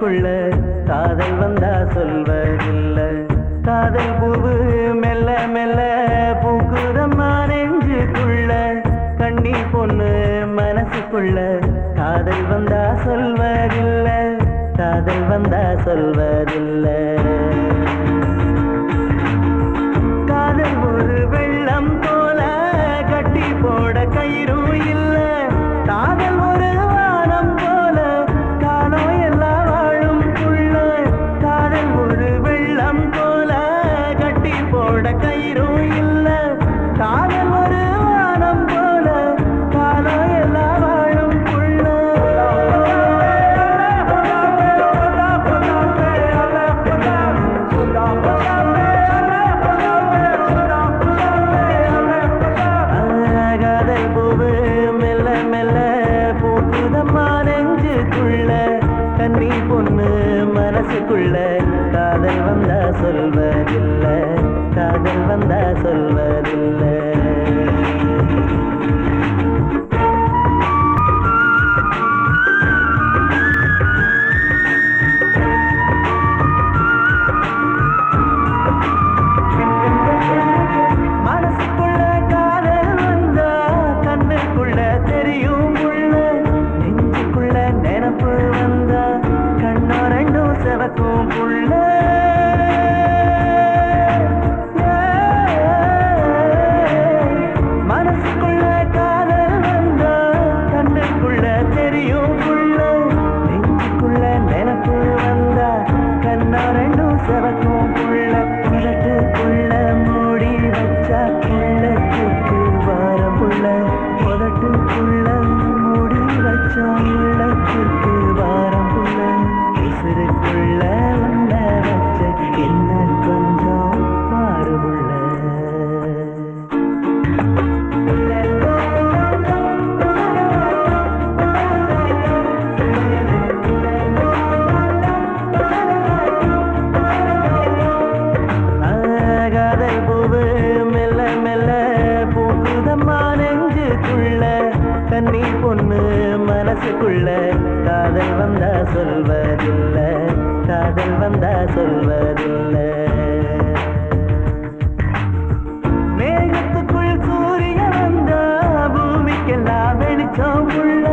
மனசுக்குள்ள காதல் வந்தா சொல்வதில்ல. காதல் பூவு மெல்ல மெல்ல பூக்குதம்மா நெஞ்சுக்குள்ள. கண்ணி பொண்ணு மனசுக்குள்ள காதல் வந்தா சொல்வதில்ல. காதல் வந்தா சொல்வதில்ல. காதல் ஒரு வெள்ளம் போல கட்டி போட கயிறும் இல்ல. காதல் ஒரு வானம் போல காலம் எல்லாம் வாழும் புள்ள. காதல் ஒரு வெள்ளம் போல கட்டி போட கயிறும் இல்ல. காதல் ஒரு வானம் போல காலம் எல்லாம் வாழும் புள்ள. காதல் பூவு மெல்ல மெல்ல பூக்குதம்மா நெஞ்சுக்குள்ள. கன்னி பொண்ணு மனசுக்குள்ள காதல் வந்தா சொல்வதில்ல. காதல் வந்தா சொல்வதில்ல. மனசுக்குள்ள காதல் வந்தா கண்ணுக்குள்ள தெரியும் புள்ள. நெஞ்சுக்குள்ள நினப்பு வந்தா கண்ணோ ரெண்டும் செவக்கும் புள்ள. மனசுக்குள்ள காதல் வந்தா கண்ணுக்குள்ள தெரியும் புள்ள. நெஞ்சுக்குள்ள நினப்பு வந்தா கண்ணோ ரெண்டும் செவக்கும் புள்ள. உதட்டுக்குள்ள மூடி வச்சா உள்ளத்துக்கு வாரம் புள்ள. உதட்டுக்குள்ள மூடி வச்சா உள்ளத்துக்கு வாரம் புள்ள. உசுருக்குள்ள உன்ன வச்ச என்ன கொஞ்சம் பாரு புள்ள. காதல் பூவு மெல்ல மெல்ல பூக்குதம்மா நெஞ்சுக்குள்ள. கன்னி பொண்ணு மனசுக்குள்ள காதல் வந்தா சொல்வதில்ல. காதல் வந்தா சொல்வதில்ல. மேகத்துக்குள் சூரியன் வந்தா பூமிக்கெல்லாம் வெளிச்சம் உள்ள.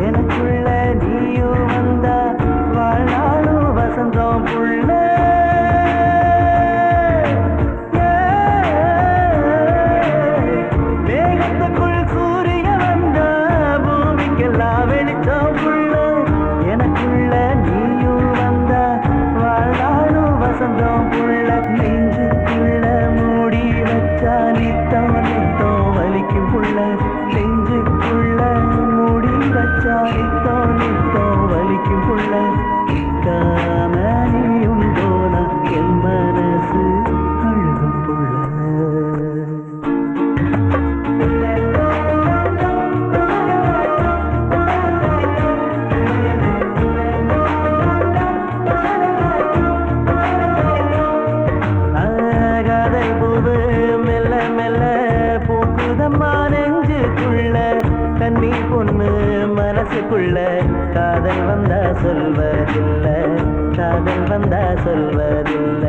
எனக்குள்ள நீயும் வந்தா வாழ்நாளும் வசந்தம் புள்ள. மேகத்துக்குள் சூரியன் வந்தா பூமிக்கெல்லாம் வெளிச்சம் உள்ள. எனக்குள்ள நீயும் வந்தா வாழ்நாளும் வசந்தம் புள்ள. நெஞ்சுக்குள்ள மூடி வச்சா நித்தம் நித்தம் வலிக்கும் புள்ள. நெஞ்சுக்குள்ள மூடி வச்சா நித்தம் நித்தம் வலிக்கும் புள்ள. நிற்காம நீயும் போனா என் மனசு அழுகும் புள்ள. காதல் பூவு மெல்ல மெல்ல பூக்குதம்மா நெஞ்சுக்குள்ள. கன்னி பொண்ணு மனசுக்குள்ள காதல் வந்தா சொல்வதில்ல. காதல் வந்தா சொல்வதில்ல.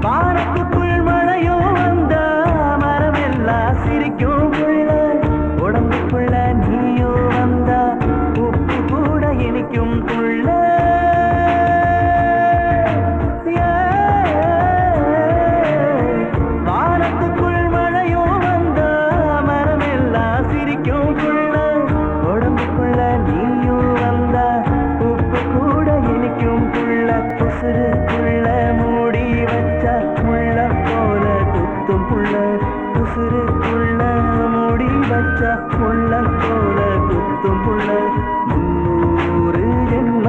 வானத்துக்குள் மழையும் வந்தா மரமெல்லாம் சிரிக்கும் புள்ள. உடம்புக்குள்ள நீயும் வந்தா உப்பு கூட இனிக்கும் புள்ள. வானத்துக்குள் மழையும் வந்தா மரமெல்லாம் சிரிக்கும் புள்ள. உடம்புக்குள்ள நீயும் வந்தா உப்பு கூட இனிக்கும் புள்ள. உசுருக்குள்ள மூடி வச்சா முள்ள போல குத்தும் புள்ள. உசுருக்குள்ள மூடி வச்சா முள்ள போல குத்தும் புள்ள. 300 ஜென்ம